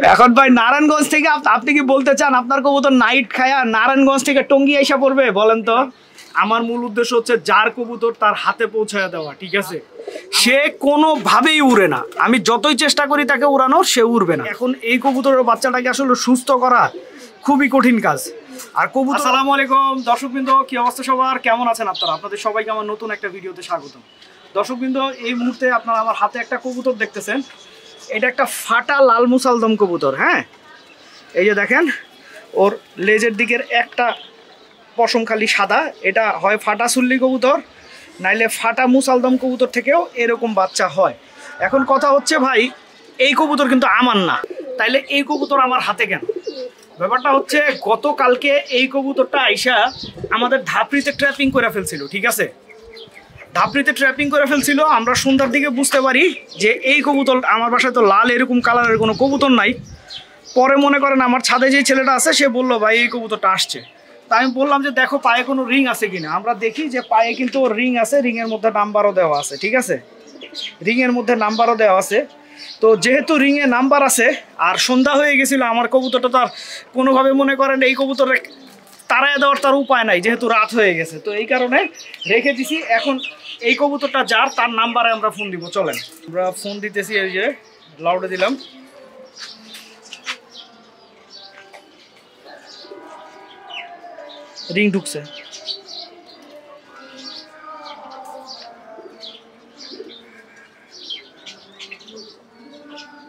এখন ভাই নারায়ণগঞ্জ থেকে আপনি কি বলতে চান আপনার কবুতর নাইট খায়া নারায়ণগঞ্জ থেকে টঙ্গী আইসা পড়বে? বলেন তো। আমার মূল উদ্দেশ্য হচ্ছে যার কবুতর তার হাতে পৌঁছায় দেওয়া, ঠিক আছে? সে কোনোভাবেই উড়ে না, আমি যতই চেষ্টা করি তাকে উড়ানোর, সে উড়বে না। এখন এই কবুতরের বাচ্চাটাকে আসলে সুস্থ করা খুবই কঠিন কাজ। আর কবুতর, আসসালামু আলাইকুম দর্শকবৃন্দ, কি অবস্থা সবার, কেমন আছেন আপনারা? আপনাদের সবাইকে আমার নতুন একটা ভিডিওতে স্বাগতম। দর্শকবৃন্দ, এই মুহূর্তে আপনারা আমার হাতে একটা কবুতর দেখতেছেন। এটা একটা ফাটা লাল মুসালদম কবুতর। হ্যাঁ, এই যে দেখেন, ওর লেজের দিকের একটা পশম খালি সাদা। এটা হয় ফাটা সুল্লি কবুতর, নাইলে ফাটা মুসালদম কবুতর থেকেও এরকম বাচ্চা হয়। এখন কথা হচ্ছে ভাই, এই কবুতর কিন্তু আমার না, তাইলে এই কবুতর আমার হাতে কেন? ব্যাপারটা হচ্ছে, গতকালকে এই কবুতরটা আইসা আমাদের ধাপড়িতে ট্র্যাপিং করে ফেলছিল, ঠিক আছে? ধাপড়িতে ট্র্যাপিং করে ফেলছিল। আমরা সন্ধ্যার দিকে বুঝতে পারি যে এই কবুতর, আমার বাসায় তো লাল এরকম কালারের কোনো কবুতর নাই। পরে মনে করেন আমার ছাদে যেই ছেলেটা আছে, সে বললো ভাই এই কবুতরটা আসছে। তা আমি বললাম যে দেখো পায়ে কোনো রিং আছে কিনা। আমরা দেখি যে পায়ে কিন্তু রিং আছে, রিংয়ের মধ্যে নাম্বারও দেওয়া আছে, ঠিক আছে? রিংয়ের মধ্যে নাম্বারও দেওয়া আছে। তো যেহেতু রিংয়ে নাম্বার আছে আর সন্ধ্যা হয়ে গেছিলো, আমার কবুতরটা তো আর কোনোভাবে মনে করেন এই কবুতরে তাড়ায় দেওয়ার তার উপায় নাই, যেহেতু রাত হয়ে গেছে। তো এই কারণে রেখে দিছি। এখন এই কবুতরটা যার, তার নাম্বারে আমরা ফোন দিব। চলেন, আমরা ফোন দিতেছি। এই যে লাউডে দিলাম। রিং ঢুকছে।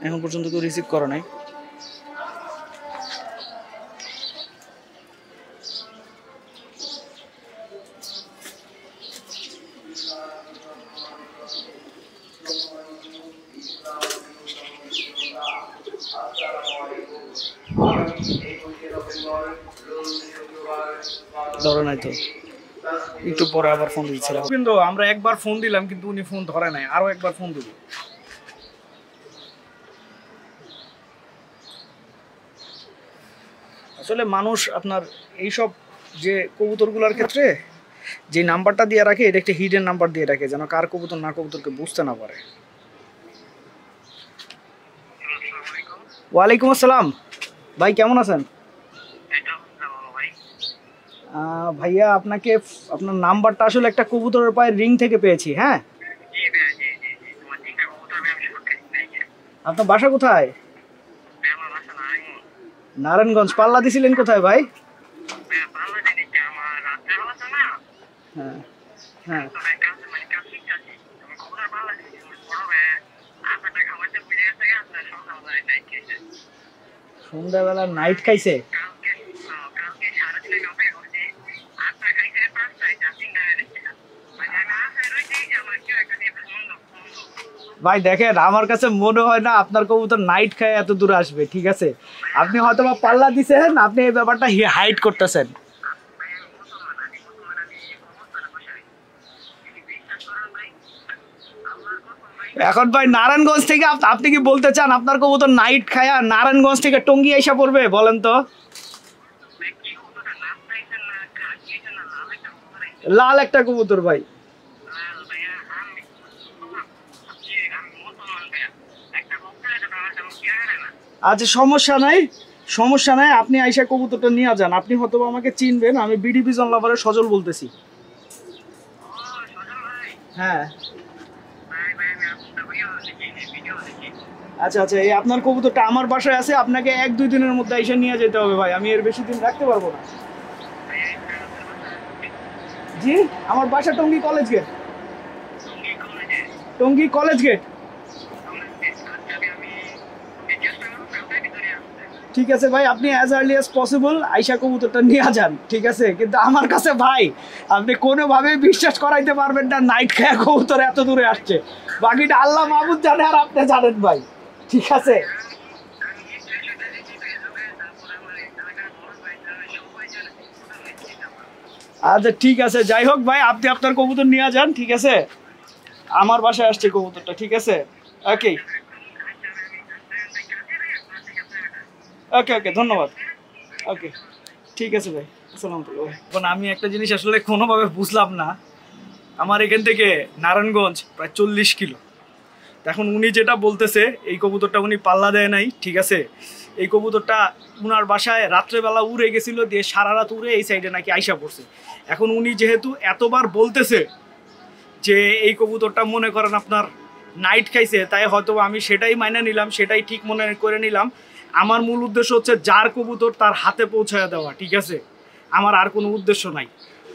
এখন পর্যন্ত কেউ রিসিভ করা নাই। ধরে নাই তো, একটু পরে আবার ফোন দিচ্ছিলাম। কিন্তু আমরা একবার ফোন দিলাম, কিন্তু উনি ফোন ধরে নাই। আরো একবার ফোন দিব। আসলে মানুষ আপনার এইসব যে কবুতরগুলোর ক্ষেত্রে যে নাম্বারটা দিয়ে রাখে, এটা একটা হিডেন নাম্বার দিয়ে রাখে, যেন কার কবুতর না কবুতরকে বুঝতে না পারে। ওয়ালাইকুম আসসালাম ভাই, কেমন আছেন? ভাইয়া, আপনাকে আপনার নাম্বারটা আসলে একটা কবুতরের পায়ে রিং থেকে পেয়েছি। হ্যাঁ, আপনার বাসা কোথায়? নারায়ণগঞ্জ। পাল্লা দিছিলেন কোথায় ভাই? হ্যাঁ হ্যাঁ, সন্ধ্যাবেলা নাইট খাইছে। ভাই দেখেন, আমার কাছে মনে হয় না আপনার কবুতর নাইট খায় এত দূরে আসবে, ঠিক আছে? আপনি হয়তো বা পাল্লা দিছেন, আপনি এই ব্যাপারটা হাইড করতেছেন। এখন ভাই নারায়ণগঞ্জ থেকে আপনি কি বলতে চান আপনার কবুতর নাইট খায়া নারায়ণগঞ্জ থেকে টঙ্গী আইসা পড়বে? বলেন তো। লাল একটা কবুতর ভাই। আচ্ছা, সমস্যা নাই, সমস্যা নাই। আপনি আইসা কবুতরটা নিয়ে যান। আপনি হয়তো আমাকে চিনবেন, আমি বিডি পিজন লাভারের সজল বলতেছি। হ্যাঁ, আচ্ছা আচ্ছা, এই আপনার কবুতরটা আমার বাসায় আছে। আপনাকে 1-2 দিনের মধ্যে আইসা নিয়ে যেতে হবে ভাই, আমি এর বেশি দিন রাখতে পারবো না। জি, আমার বাসা Tongi college gate. Tongi college gate. ঠিক আছে ভাই, আপনি অ্যাজ আর্লি অ্যাজ পসিবল আইসা কবুতরটা নিয়ে যান, ঠিক আছে? কিন্তু আমার কাছে ভাই আপনি কোনোভাবে বিশ্বাস করাইতে পারবেন না নাইট খায়া কবুতর এত দূরে আসছে। বাকিটা আল্লাহ মাহবুদ জানে আর আপনি জানেন ভাই, ঠিক আছে? আচ্ছা ঠিক আছে, যাই হোক ভাই, আপনি আপনার কবুতর নিয়ে যান, ঠিক আছে? আমার বাসায় আসছে কবুতরটা, ঠিক আছে? ওকে ওকে ওকে, ধন্যবাদ। ওকে, ঠিক আছে ভাই, আসসালামু আলাইকুম। এখন আমি একটা জিনিস আসলে কোনোভাবে বুঝলাম না। আমার এখান থেকে নারায়ণগঞ্জ প্রায় 40 কিলো। এখন উনি যেটা বলতেছে, এই কবুতরটা উনি পাল্লা দেয় নাই, ঠিক আছে? এই কবুতরটা উনার বাসায় রাত্রেবেলা উড়ে গেছিল, দিয়ে সারা রাত উড়ে এই সাইডে নাকি আইসা পড়ছে। এখন উনি যেহেতু এতবার বলতেছে যে এই কবুতরটা মনে করেন আপনার নাইট খাইছে, তাই হয়তো আমি সেটাই মাইনে নিলাম, সেটাই ঠিক মনে করে নিলাম। আমার মূল উদ্দেশ্য হচ্ছে যার কবুতর তার হাতে পৌঁছায় দেওয়া, ঠিক আছে, আমার আর কোনো উদ্দেশ্য নাই।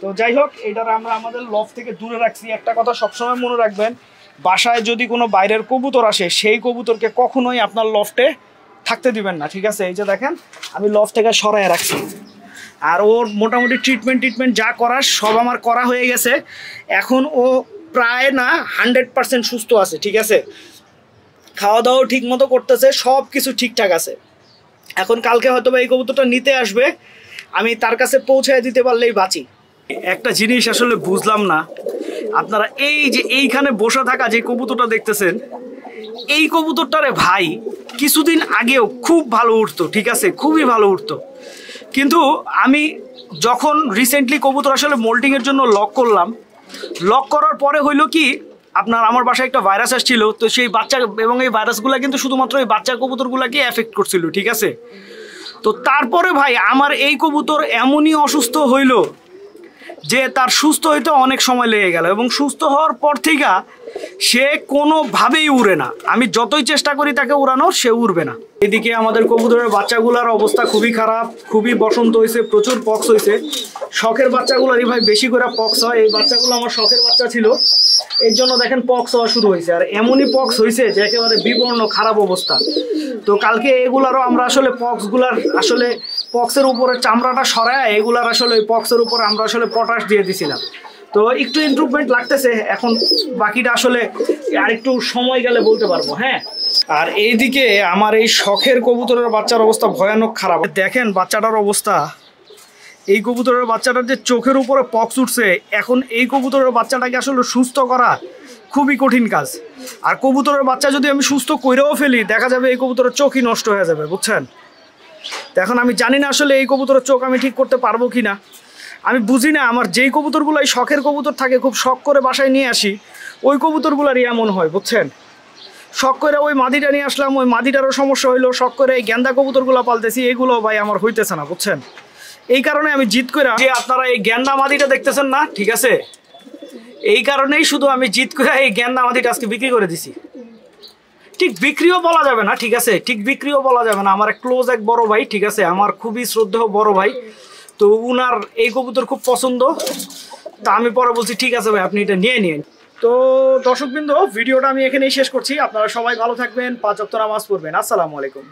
তো যাই হোক, এটার আমরা আমাদের লফ থেকে দূরে রাখছি। একটা কথা সবসময় মনে রাখবেন, বাসায় যদি কোনো বাইরের কবুতর আসে, সেই কবুতরকে কখনোই আপনার লফটে থাকতে দিবেন না, ঠিক আছে। এই যে দেখেন আমি লফ থেকে সরায় রাখছি, আর ওর মোটামুটি ট্রিটমেন্ট যা করার সব আমার করা হয়ে গেছে। এখন ও প্রায় না 100% সুস্থ আছে, ঠিক আছে, খাওয়া দাওয়াও ঠিক মতো করতেছে, সব কিছু ঠিকঠাক আছে। এখন কালকে হয়তো এই কবুতরটা নিতে আসবে, আমি তার কাছে পৌঁছায় দিতে পারলেই বাঁচি। একটা জিনিস আসলে বুঝলাম না, আপনারা এই যে এইখানে বসে থাকা যে কবুতরটা দেখতেছেন, এই কবুতরটারে ভাই কিছুদিন আগেও খুব ভালো উঠতো, ঠিক আছে, খুবই ভালো উঠতো। কিন্তু আমি যখন রিসেন্টলি কবুতর আসলে মোল্টিংয়ের জন্য লক করলাম, লক করার পরে হইলো কি আপনার আমার বাসায় একটা ভাইরাস আসছিল, তো সেই বাচ্চা এবং এই ভাইরাসগুলো কিন্তু শুধুমাত্র এই বাচ্চা কবুতরগুলোকে এফেক্ট করছিল, ঠিক আছে। তো তারপরে ভাই আমার এই কবুতর এমনই অসুস্থ হইল যে তার সুস্থ হইতে অনেক সময় লেগে গেল, এবং সুস্থ হওয়ার পর থেকে সে কোনোভাবেই উড়ে না। আমি যতই চেষ্টা করি তাকে উড়ানোর, সে উড়বে না। এদিকে আমাদের কবুতরের বাচ্চাগুলোর অবস্থা খুবই খারাপ, খুবই বসন্ত হয়েছে, প্রচুর পক্স হয়েছে। শখের বাচ্চাগুলোরই ভাই বেশি করে পক্স হয়। এই বাচ্চাগুলো আমার শখের বাচ্চা ছিল, এর জন্য দেখেন পক্স হওয়া শুরু হয়েছে, আর এমনই পক্স হয়েছে যে একেবারে বিবর্ণ খারাপ অবস্থা। তো কালকে এগুলারও আমরা আসলে আসলে পক্সের উপরে চামড়াটা সরায় এগুলার আসলে পক্সের উপরে আমরা আসলে পটাশ দিয়ে দিছিলাম। তো একটু ইমপ্রুভমেন্ট লাগতেছে, এখন বাকিটা আসলে আর একটু সময় গেলে বলতে পারবো। হ্যাঁ, আর এইদিকে আমার এই শখের কবুতরের বাচ্চার অবস্থা ভয়ানক খারাপ। দেখেন বাচ্চাটার অবস্থা, এই কবুতরের বাচ্চাটার যে চোখের উপরে পক্স উঠছে, এখন এই কবুতরের বাচ্চাটাকে আসলে সুস্থ করা খুবই কঠিন কাজ। আর কবুতরের বাচ্চা যদি আমি সুস্থ কইরেও ফেলি, দেখা যাবে এই কবুতরের চোখই নষ্ট হয়ে যাবে, বুঝছেন। তো এখন আমি জানি না আসলে এই কবুতরের চোখ আমি ঠিক করতে পারবো কি না। আমি বুঝি না, আমার যেই কবুতরগুলো এই শখের কবুতর থাকে, খুব শখ করে বাসায় নিয়ে আসি, ওই কবুতরগুলারই এমন হয়, বুঝছেন। শখ করে ওই মাদিটা নিয়ে আসলাম, ওই মাদিটারও সমস্যা হইলো, শখ করে এই গেন্দা কবুতরগুলো পালতেছি, এগুলো ভাই আমার হইতেছে না, বুঝছেন। এই কারণে আমি জিদ করে, যে আপনারা এই গেন্দা মাদিটা দেখতেছেন না, ঠিক আছে, এই কারণেই শুধু আমি জিদ করে এই গেন্দা মাদিটা আজকে বিক্রি করে দিছি। ঠিক বিক্রিও বলা যাবে না, ঠিক আছে, ঠিক বিক্রিও বলা যাবে না। আমার ক্লোজ এক বড় ভাই, ঠিক আছে, আমার খুবই শ্রদ্ধেয় বড় ভাই, তো উনার এই কবুতর খুব পছন্দ। তা আমি পরে বলছি ঠিক আছে ভাই, আপনি এটা নিয়ে নিন। তো দর্শকবৃন্দ, ভিডিওটা আমি এখানেই শেষ করছি। আপনারা সবাই ভালো থাকবেন, 5 ওয়াক্ত নামাজ পড়বেন। আসসালামু আলাইকুম।